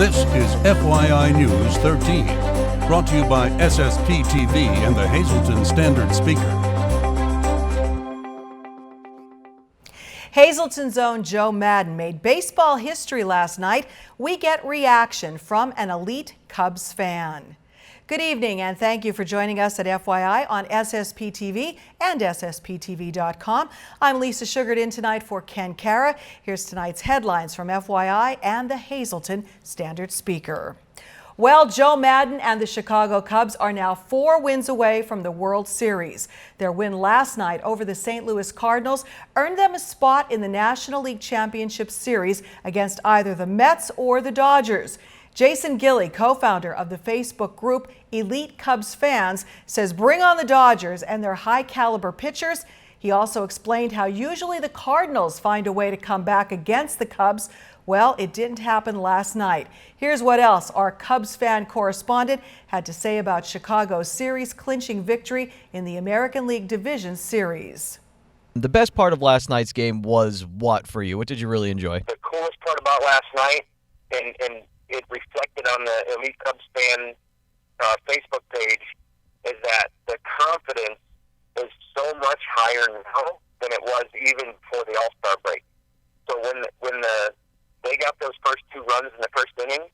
This is FYI News 13, brought to you by SSPTV and the Hazleton Standard Speaker. Hazleton's own Joe Madden made baseball history last night. We get reaction from an elite Cubs fan. Good evening and thank you for joining us at FYI on SSPTV and SSPTV.com. I'm Lisa Sugared in tonight for Ken Kara. Here's tonight's headlines from FYI and the Hazleton Standard Speaker. Well, Joe Madden and the Chicago Cubs are now 4 wins away from the World Series. Their win last night over the St. Louis Cardinals earned them a spot in the National League Championship Series against either the Mets or the Dodgers. Jason Gilley, co-founder of the Facebook group Elite Cubs Fans, says bring on the Dodgers and their high-caliber pitchers. He also explained how usually the Cardinals find a way to come back against the Cubs. Well, it didn't happen last night. Here's what else our Cubs fan correspondent had to say about Chicago's series-clinching victory in the American League Division Series. The best part of last night's game was what for you? What did you really enjoy? The coolest part about last night, and it reflected on the Elite Cubs fan Facebook page, is that the confidence is so much higher now than it was even before the All-Star break. So when they got those first 2 runs in the first inning,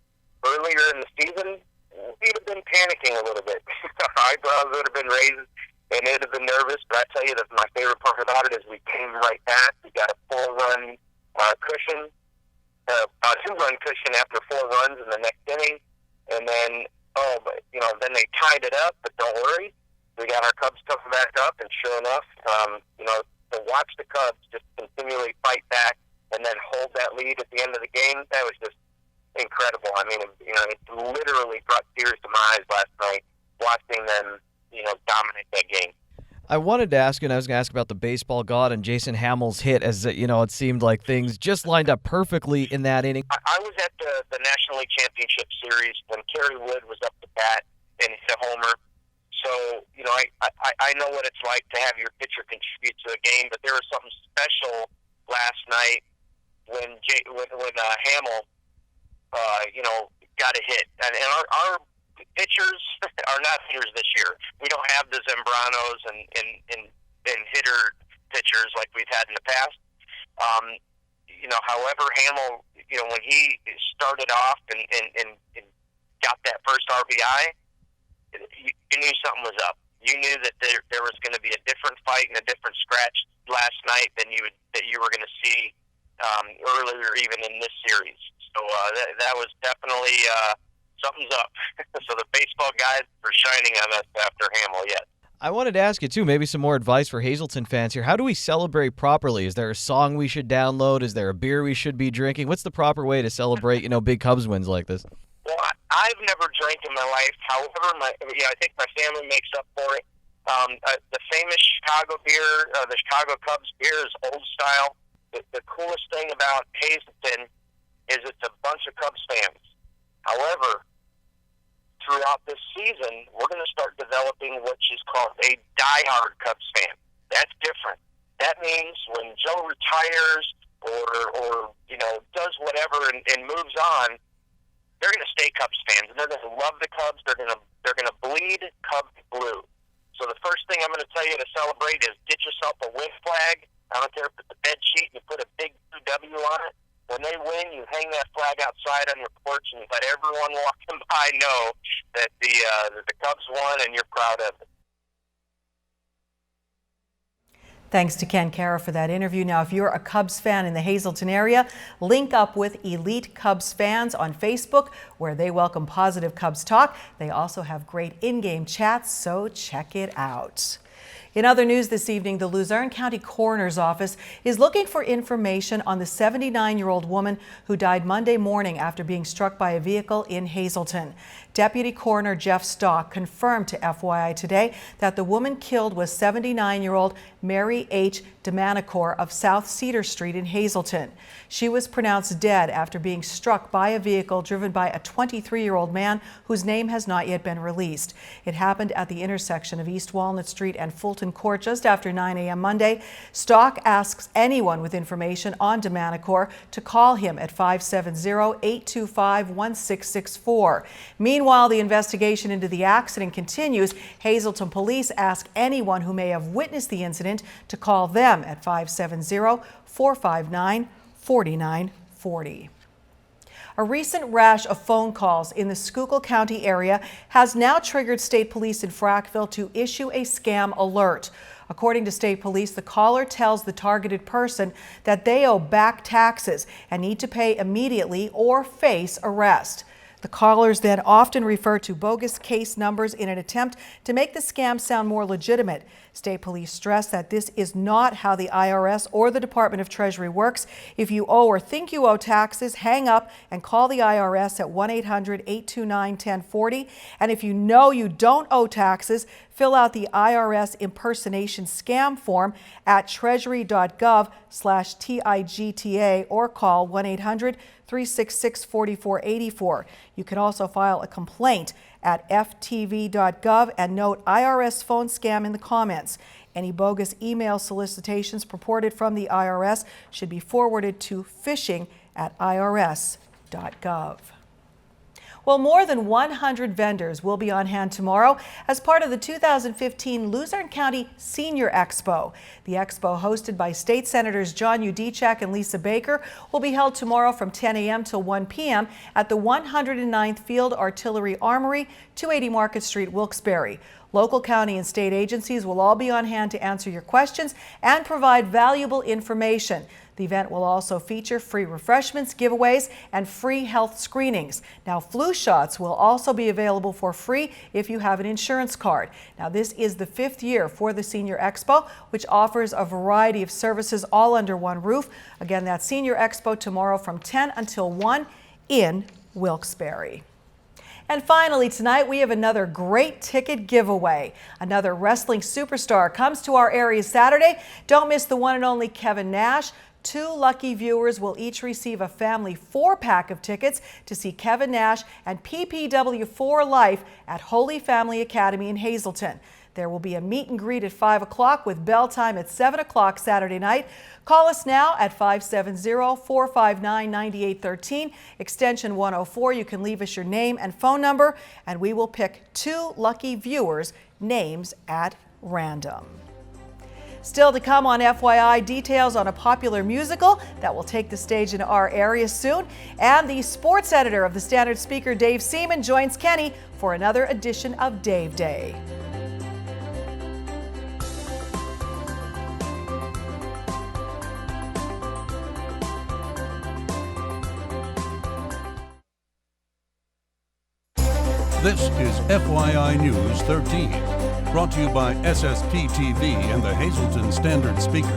earlier in the season, we'd have been panicking a little bit. Our eyebrows would have been raised, and it would have been nervous. But I tell you, that my favorite part about it is we came right back. We got a 4-run cushion. A 2-run cushion after 4 runs in the next inning, and then then they tied it up. But don't worry, we got our Cubs coming back up, and sure enough, to watch the Cubs just continually fight back and then hold that lead at the end of the game, that was just incredible. I mean, it literally brought tears to my eyes last night watching them, dominate that game. I wanted to ask you, and I was going to ask about the baseball god and Jason Hammel's hit, as it seemed like things just lined up perfectly in that inning. I was at the National League Championship Series when Kerry Wood was up to bat and hit a homer. So, I know what it's like to have your pitcher contribute to a game, but there was something special last night when Hammel, got a hit. And our pitchers are not hitters this year. We don't have the Zambranos and hitter pitchers like we've had in the past. However, Hammel, when he started off and got that first RBI, you knew something was up. You knew that there was going to be a different fight and a different scratch last night than you were going to see earlier, even in this series. So that was definitely something's up. So the baseball guys are shining on us after Hammel yet. I wanted to ask you, too, maybe some more advice for Hazleton fans here. How do we celebrate properly? Is there a song we should download? Is there a beer we should be drinking? What's the proper way to celebrate, big Cubs wins like this? Well, I've never drank in my life. However, I think my family makes up for it. The famous Chicago beer, the Chicago Cubs beer, is old style. The coolest thing about Hazleton is it's a bunch of Cubs fans. However, throughout this season, we're going to start developing what is called a diehard Cubs fan. That's different. That means when Joe retires or does whatever and moves on, they're going to stay Cubs fans, and they're going to love the Cubs. They're going to bleed Cubs blue. So the first thing I'm going to tell you to celebrate is get yourself a win flag. I don't care if it's a bed sheet, you put a big W on it. When they win, you hang that flag outside on your porch and let everyone walking by know that the Cubs won and you're proud of it. Thanks to Ken Kara for that interview. Now, if you're a Cubs fan in the Hazleton area, link up with Elite Cubs Fans on Facebook, where they welcome positive Cubs talk. They also have great in-game chats, so check it out. In other news this evening, the Luzerne County Coroner's Office is looking for information on the 79-year-old woman who died Monday morning after being struck by a vehicle in Hazleton. Deputy Coroner Jeff Stock confirmed to FYI today that the woman killed was 79-year-old Mary H. DeManicore of South Cedar Street in Hazleton. She was pronounced dead after being struck by a vehicle driven by a 23-year-old man whose name has not yet been released. It happened at the intersection of East Walnut Street and Fulton Hazelton Court just after 9 a.m. Monday. Stock asks anyone with information on Domanicore to call him at 570-825-1664. Meanwhile, the investigation into the accident continues. Hazelton police ask anyone who may have witnessed the incident to call them at 570-459-4940. A recent rash of phone calls in the Schuylkill County area has now triggered state police in Frackville to issue a scam alert. According to state police, the caller tells the targeted person that they owe back taxes and need to pay immediately or face arrest. The callers then often refer to bogus case numbers in an attempt to make the scam sound more legitimate. State police stress that this is not how the IRS or the Department of Treasury works. If you owe or think you owe taxes, hang up and call the IRS at 1-800-829-1040. And if you know you don't owe taxes, fill out the IRS impersonation scam form at treasury.gov/TIGTA or call 1-800-366-4484. You can also file a complaint at ftv.gov and note IRS phone scam in the comments. Any bogus email solicitations purported from the IRS should be forwarded to phishing@irs.gov. Well, more than 100 vendors will be on hand tomorrow as part of the 2015 Luzerne County Senior Expo. The expo, hosted by State Senators John Udechak and Lisa Baker, will be held tomorrow from 10 a.m. till 1 p.m. at the 109th Field Artillery Armory, 280 Market Street, Wilkes-Barre. Local, county, and state agencies will all be on hand to answer your questions and provide valuable information. The event will also feature free refreshments, giveaways, and free health screenings. Now, flu shots will also be available for free if you have an insurance card. Now, this is the 5th year for the Senior Expo, which offers a variety of services all under one roof. Again, that's Senior Expo tomorrow from 10 until 1 in Wilkes-Barre. And finally, tonight we have another great ticket giveaway. Another wrestling superstar comes to our area Saturday. Don't miss the one and only Kevin Nash. 2 lucky viewers will each receive a family 4-pack of tickets to see Kevin Nash and PPW for Life at Holy Family Academy in Hazelton. There will be a meet and greet at 5 o'clock with bell time at 7 o'clock Saturday night. Call us now at 570-459-9813, extension 104. You can leave us your name and phone number, and we will pick 2 lucky viewers' names at random. Still to come on FYI, details on a popular musical that will take the stage in our area soon. And the sports editor of the Standard Speaker, Dave Seaman, joins Kenny for another edition of Dave Day. This is FYI News 13, brought to you by SSPTV and the Hazelton Standard Speaker.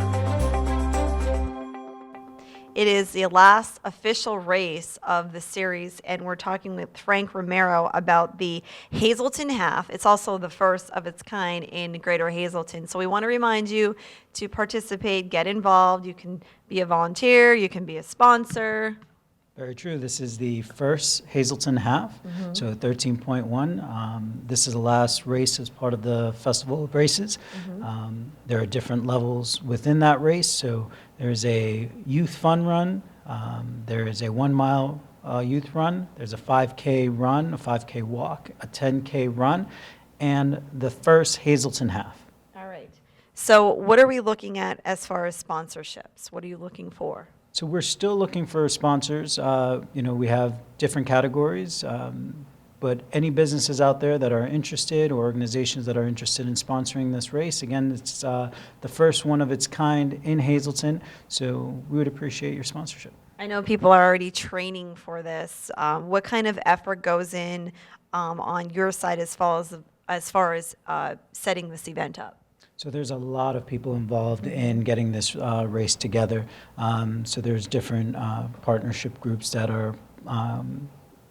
It is the last official race of the series, and we're talking with Frank Romero about the Hazelton Half. It's also the first of its kind in Greater Hazelton. So we want to remind you to participate, get involved. You can be a volunteer, you can be a sponsor. Very true. This is the first Hazelton Half, so 13.1. This is the last race as part of the Festival of Races. There are different levels within that race. So there's a youth fun run, there is a 1 mile youth run, there's a 5K run, a 5K walk, a 10K run, and the first Hazelton Half. All right. So what are we looking at as far as sponsorships? What are you looking for? So we're still looking for sponsors. We have different categories, but any businesses out there that are interested or organizations that are interested in sponsoring this race, again, it's the first one of its kind in Hazelton, so we would appreciate your sponsorship. I know people are already training for this. What kind of effort goes in on your side as far as setting this event up? So there's a lot of people involved in getting this race together. So there's different partnership groups that are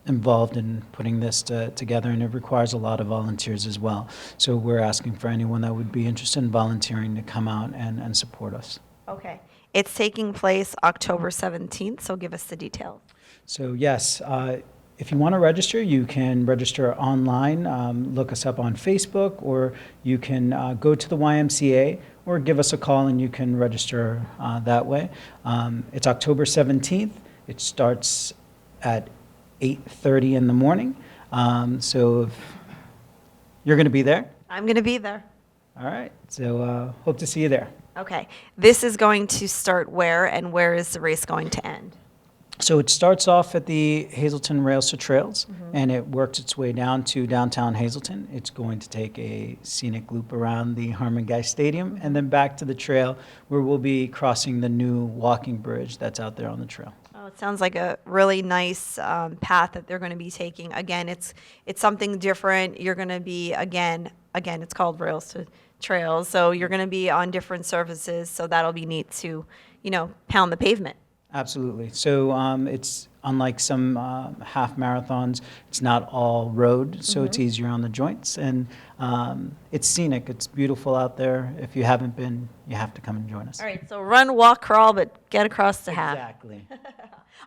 involved in putting this together, and it requires a lot of volunteers as well. So we're asking for anyone that would be interested in volunteering to come out and support us. Okay. It's taking place October 17th, so give us the details. So yes, If you want to register, you can register online, look us up on Facebook, or you can go to the YMCA or give us a call and you can register that way. It's October 17th. It starts at 8:30 in the morning. So if you're going to be there. I'm going to be there. All right. So hope to see you there. Okay. This is going to start where, and where is the race going to end? So it starts off at the Hazleton Rails to Trails, and it works its way down to downtown Hazleton. It's going to take a scenic loop around the Harmon Guy Stadium, and then back to the trail where we'll be crossing the new walking bridge that's out there on the trail. Oh, it sounds like a really nice path that they're going to be taking. Again, it's something different. You're going to be, again, it's called Rails to Trails, so you're going to be on different surfaces, so that'll be neat to, pound the pavement. Absolutely. So it's unlike some half marathons, it's not all road, so it's easier on the joints. And it's scenic. It's beautiful out there. If you haven't been, you have to come and join us. All right, so run, walk, crawl, but get across the half. Exactly.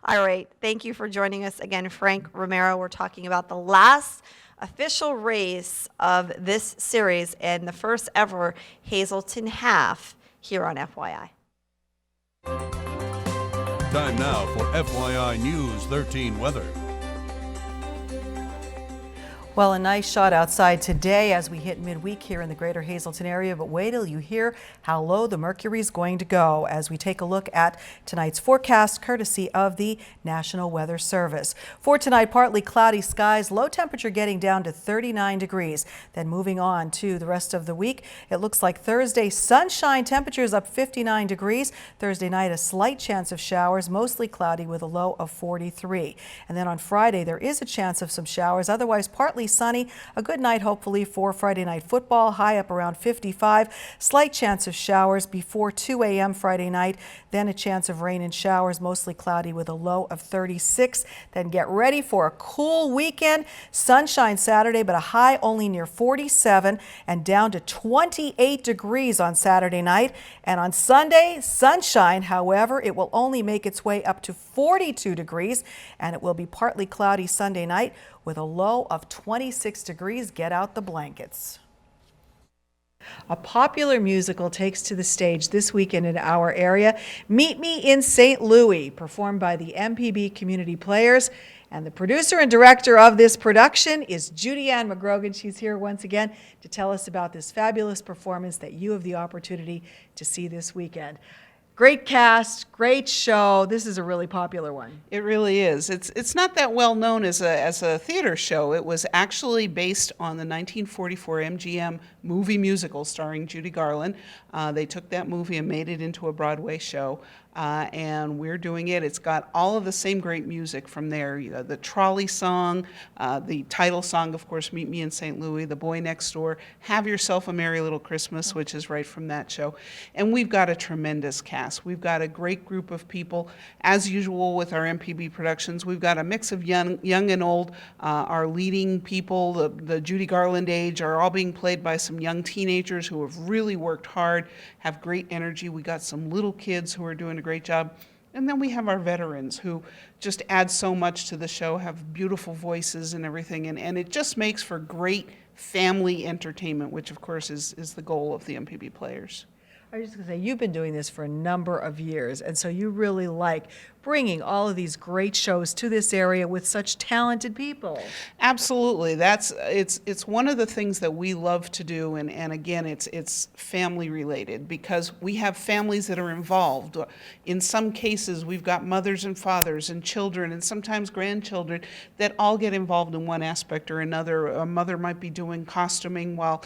All right, thank you for joining us again, Frank Romero. We're talking about the last official race of this series and the first ever Hazleton Half here on FYI. Time now for FYI News 13 weather. Well, a nice shot outside today as we hit midweek here in the greater Hazleton area, but wait till you hear how low the mercury is going to go as we take a look at tonight's forecast courtesy of the National Weather Service. For tonight, partly cloudy skies, low temperature getting down to 39 degrees. Then moving on to the rest of the week, it looks like Thursday sunshine, temperatures up 59 degrees. Thursday night, a slight chance of showers, mostly cloudy with a low of 43. And then on Friday, there is a chance of some showers, otherwise partly sunny. A good night hopefully for Friday night football, high up around 55. Slight chance of showers before 2 a.m. Friday night. Then a chance of rain and showers, mostly cloudy with a low of 36. Then get ready for a cool weekend. Sunshine Saturday, but a high only near 47 and down to 28 degrees on Saturday night. And on Sunday, sunshine. However, it will only make its way up to 42 degrees and it will be partly cloudy Sunday night with a low of 26 degrees. Get out the blankets. A popular musical takes to the stage this weekend in our area. Meet Me in St. Louis, performed by the MPB Community Players. And the producer and director of this production is Judy Ann McGrogan. She's here once again to tell us about this fabulous performance that you have the opportunity to see this weekend. Great cast, great show. This is a really popular one. It really is. It's not that well known as a theater show. It was actually based on the 1944 MGM movie musical starring Judy Garland. They took that movie and made it into a Broadway show. And we're doing it. It's got all of the same great music from there. The trolley song, the title song, of course, Meet Me in St. Louis, The Boy Next Door, Have Yourself a Merry Little Christmas, which is right from that show. And we've got a tremendous cast. We've got a great group of people. As usual with our MPB productions, we've got a mix of young and old. Our leading people, the Judy Garland age, are all being played by some young teenagers who have really worked hard, have great energy. We got some little kids who are doing a great job. And then we have our veterans who just add so much to the show, have beautiful voices and everything. And it just makes for great family entertainment, which of course is the goal of the MPB Players. I was just going to say, you've been doing this for a number of years, and so you really like bringing all of these great shows to this area with such talented people. Absolutely. It's one of the things that we love to do, and again, it's family related because we have families that are involved. In some cases, we've got mothers and fathers and children and sometimes grandchildren that all get involved in one aspect or another. A mother might be doing costuming while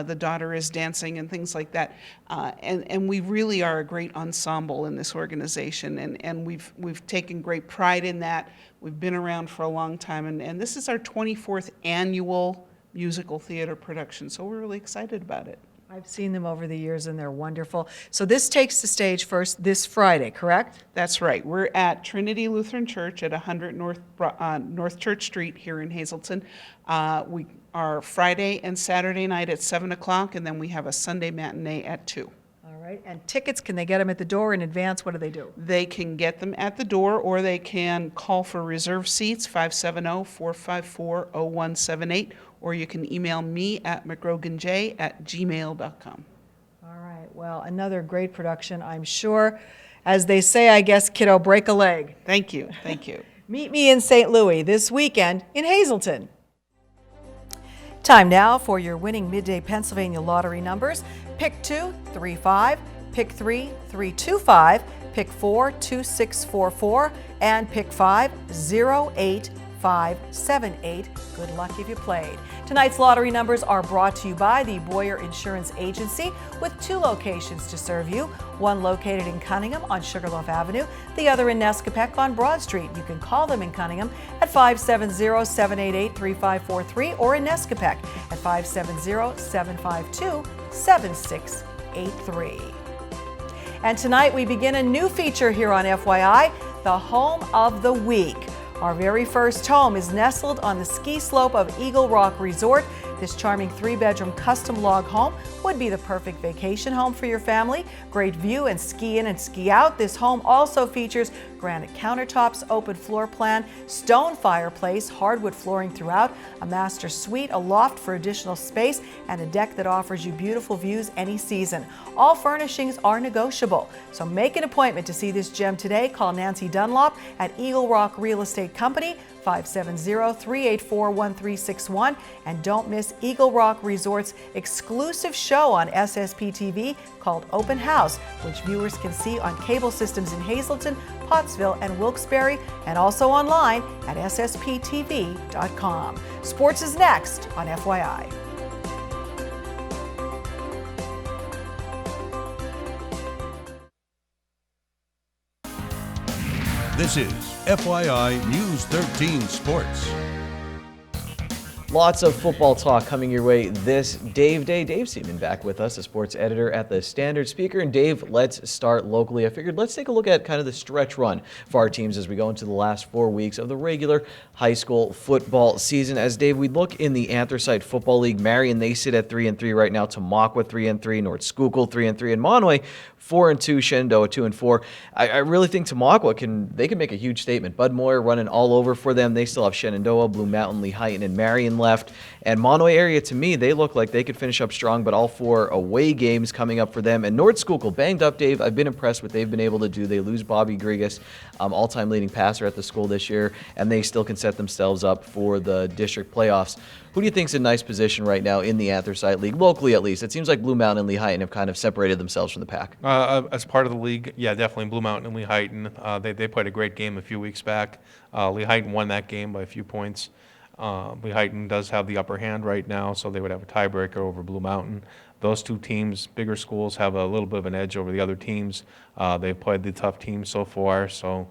the daughter is dancing and things like that. And we really are a great ensemble in this organization, and we've taken great pride in that. We've been around for a long time, and this is our 24th annual musical theater production, so we're really excited about it. I've seen them over the years, and they're wonderful. So this takes the stage first this Friday, correct? That's right. We're at Trinity Lutheran Church at 100 North Church Street here in Hazleton. We are Friday and Saturday night at 7 o'clock, and then we have a Sunday matinee at 2. All right. right. And tickets, can they get them at the door in advance? What do they do? They can get them at the door, or they can call for reserved seats, 570-454-0178, or you can email me at mcgroganj@gmail.com. All right. Well, another great production, I'm sure. As they say, I guess, kiddo, break a leg. Thank you. Thank you. Meet me in St. Louis this weekend in Hazleton. Time now for your winning Midday Pennsylvania lottery numbers. Pick 2, 3, 5, pick 3, 3, 2, 5, pick 4, 2, 6, 4, 4, and pick 5, 0, 8, 5, 7, 8. Good luck if you played. Tonight's lottery numbers are brought to you by the Boyer Insurance Agency with 2 locations to serve you. One located in Cunningham on Sugarloaf Avenue, the other in Nescopec on Broad Street. You can call them in Cunningham at 570-788-3543 or in Nescopec at 570-752-7683. And tonight we begin a new feature here on FYI, the Home of the Week. Our very first home is nestled on the ski slope of Eagle Rock Resort. This charming 3-bedroom custom log home would be the perfect vacation home for your family. Great view and ski in and ski out. This home also features granite countertops, open floor plan, stone fireplace, hardwood flooring throughout, a master suite, a loft for additional space, and a deck that offers you beautiful views any season. All furnishings are negotiable. So make an appointment to see this gem today. Call Nancy Dunlop at Eagle Rock Real Estate Company, 570-384-1361, and don't miss Eagle Rock Resort's exclusive show on SSPTV called Open House, which viewers can see on cable systems in Hazleton, Pottsville, and Wilkes-Barre, and also online at ssptv.com. Sports is next on FYI. This is FYI News 13 Sports. Lots of football talk coming your way this Dave Day. Dave Seaman back with us, a sports editor at the Standard Speaker. And Dave, let's start locally. I figured let's take a look at kind of the stretch run for our teams as we go into the last 4 weeks of the regular high school football season. As Dave, we look in the Anthracite Football League. Marion, they sit at 3-3 right now. Tamaqua 3-3, North Schuylkill 3-3, and Monway 4-2, Shenandoah 2-4. I really think Tamaqua can make a huge statement. Bud Moyer running all over for them. They still have Shenandoah, Blue Mountain, Lehighton, and Marion left. And Monway area, to me, they look like they could finish up strong, but all 4 away games coming up for them. And North Schuylkill banged up, Dave. I've been impressed with what they've been able to do. They lose Bobby Grigas, all-time leading passer at the school this year, and they still can set themselves up for the district playoffs. Who do you think's in nice position right now in the Anthracite League, locally at least? It seems like Blue Mountain and Lehighton have kind of separated themselves from the pack. As part of the league, yeah, definitely Blue Mountain and Lehighton. They played a great game a few weeks back. Lehighton won that game by a few points. Lehighton does have the upper hand right now, so they would have a tiebreaker over Blue Mountain. Those 2 teams, bigger schools, have a little bit of an edge over the other teams. They've played the tough teams so far, so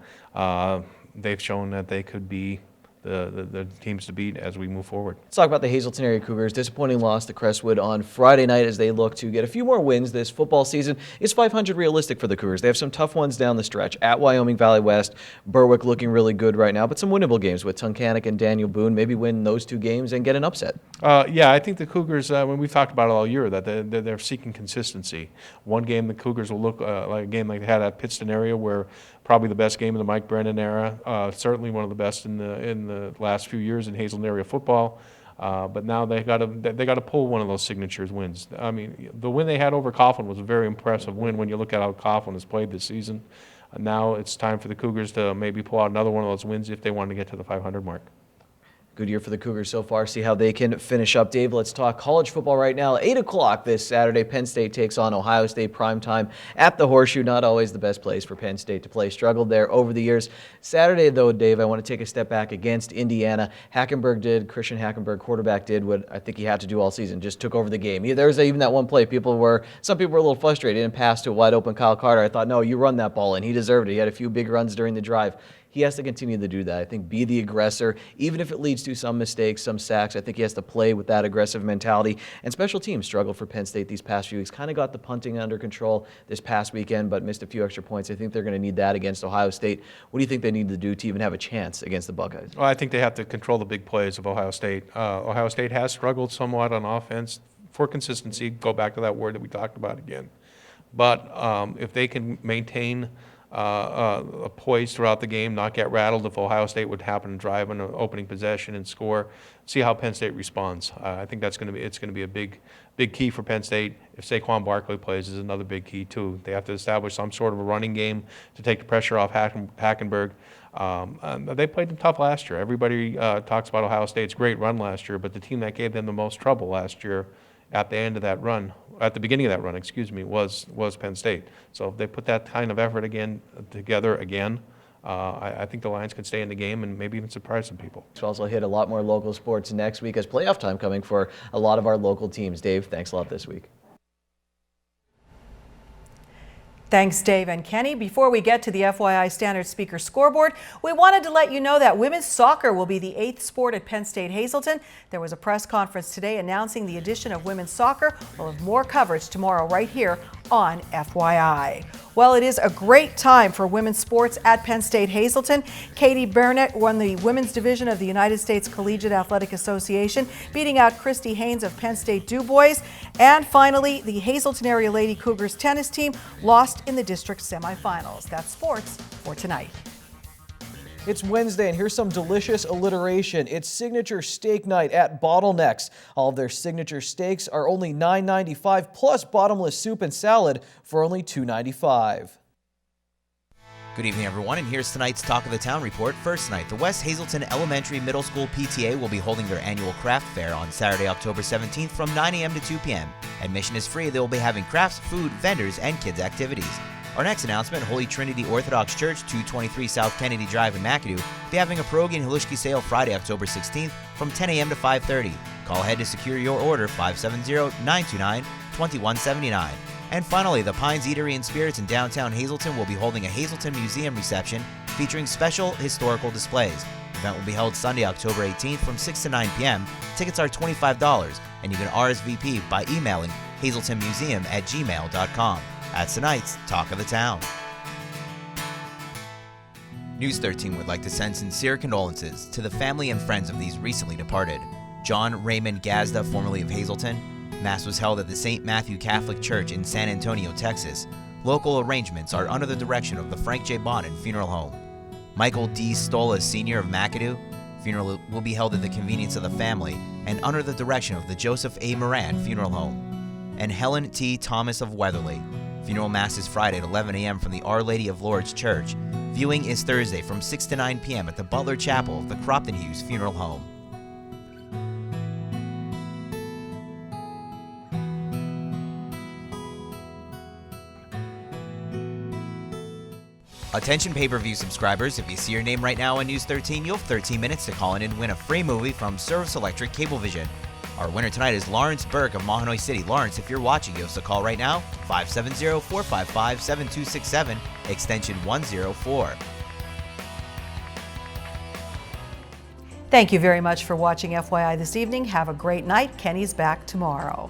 they've shown that they could be the teams to beat as we move forward. Let's talk about the Hazleton area Cougars. Disappointing loss to Crestwood on Friday night as they look to get a few more wins this football season. Is 500 realistic for the Cougars? They have some tough ones down the stretch. At Wyoming Valley West, Berwick looking really good right now, but some winnable games with Tunkhannock and Daniel Boone. Maybe win those 2 games and get an upset. Yeah, I think the Cougars, when we've talked about it all year, that they're seeking consistency. One game the Cougars will look like a game like they had at Pittston area, where probably the best game of the Mike Brennan era, certainly one of the best in the last few years in Hazleton area football. But now they got to pull one of those signatures wins. I mean, the win they had over Coughlin was a very impressive win when you look at how Coughlin has played this season. Now it's time for the Cougars to maybe pull out another one of those wins if they want to get to the 500 mark. Good year for the Cougars so far. See how they can finish up. Dave, let's talk college football right now. 8 o'clock this Saturday. Penn State takes on Ohio State primetime at the Horseshoe. Not always the best place for Penn State to play. Struggled there over the years. Saturday, though, Dave, I want to take a step back against Indiana. Christian Hackenberg, quarterback, did what I think he had to do all season. Just took over the game. There was even that one play. Some people were a little frustrated. He didn't pass to a wide open Kyle Carter. I thought, no, you run that ball, and he deserved it. He had a few big runs during the drive. He has to continue to do that. I think be the aggressor, even if it leads to some mistakes, some sacks. I think he has to play with that aggressive mentality. And special teams struggled for Penn State these past few weeks. Kind of got the punting under control this past weekend, but missed a few extra points. I think they're going to need that against Ohio State. What do you think they need to do to even have a chance against the Buckeyes? Well, I think they have to control the big plays of Ohio State. Ohio State has struggled somewhat on offense for consistency. Go back to that word that we talked about again. But if they can maintain a poise throughout the game, not get rattled if Ohio State would happen to drive on an opening possession and score, see how Penn State responds. I think it's going to be a big key for Penn State. If Saquon Barkley plays, is another big key too. They have to establish some sort of a running game to take the pressure off Hackenberg. They played them tough last year. Everybody talks about Ohio State's great run last year, but the team that gave them the most trouble last year at the end of that run, at the beginning of that run, was Penn State. So if they put that kind of effort together again, I think the Lions can stay in the game and maybe even surprise some people. We'll also hit a lot more local sports next week as playoff time coming for a lot of our local teams. Dave, thanks a lot this week. Thanks, Dave and Kenny. Before we get to the FYI Standard Speaker scoreboard, we wanted to let you know that women's soccer will be the 8th sport at Penn State Hazleton. There was a press conference today announcing the addition of women's soccer. We'll have more coverage tomorrow right here on FYI. Well, it is a great time for women's sports at Penn State Hazleton. Katie Burnett won the women's division of the United States Collegiate Athletic Association, beating out Christy Haynes of Penn State DuBois. And finally, the Hazleton Area Lady Cougars tennis team lost in the district semifinals. That's sports for tonight. It's Wednesday, and here's some delicious alliteration. It's signature steak night at Bottlenecks. All of their signature steaks are only $9.95 plus bottomless soup and salad for only $2.95. Good evening, everyone, and here's tonight's Talk of the Town report. First night, the West Hazleton Elementary Middle School PTA will be holding their annual craft fair on Saturday, October 17th from 9 a.m. to 2 p.m. Admission is free. They will be having crafts, food, vendors, and kids' activities. Our next announcement, Holy Trinity Orthodox Church, 223 South Kennedy Drive in McAdoo, be having a pierogi and halushki sale Friday, October 16th from 10 a.m. to 5:30. Call ahead to secure your order, 570-929-2179. And finally, the Pines Eatery and Spirits in downtown Hazleton will be holding a Hazleton Museum reception featuring special historical displays. The event will be held Sunday, October 18th from 6 to 9 p.m. Tickets are $25, and you can RSVP by emailing hazeltonmuseum@gmail.com. That's tonight's Talk of the Town. News 13 would like to send sincere condolences to the family and friends of these recently departed. John Raymond Gazda, formerly of Hazleton. Mass was held at the St. Matthew Catholic Church in San Antonio, Texas. Local arrangements are under the direction of the Frank J. Bonin Funeral Home. Michael D. Stola, Sr. of McAdoo. Funeral will be held at the convenience of the family and under the direction of the Joseph A. Moran Funeral Home. And Helen T. Thomas of Weatherly. Funeral Mass is Friday at 11 a.m. from the Our Lady of Lourdes Church. Viewing is Thursday from 6 to 9 p.m. at the Butler Chapel of the Cropton Hughes Funeral Home. Attention pay-per-view subscribers, if you see your name right now on News 13, you'll have 13 minutes to call in and win a free movie from Service Electric Cablevision. Our winner tonight is Lawrence Burke of Mahanoy City. Lawrence, if you're watching, give us a call right now, 570-455-7267, extension 104. Thank you very much for watching FYI this evening. Have a great night. Kenny's back tomorrow.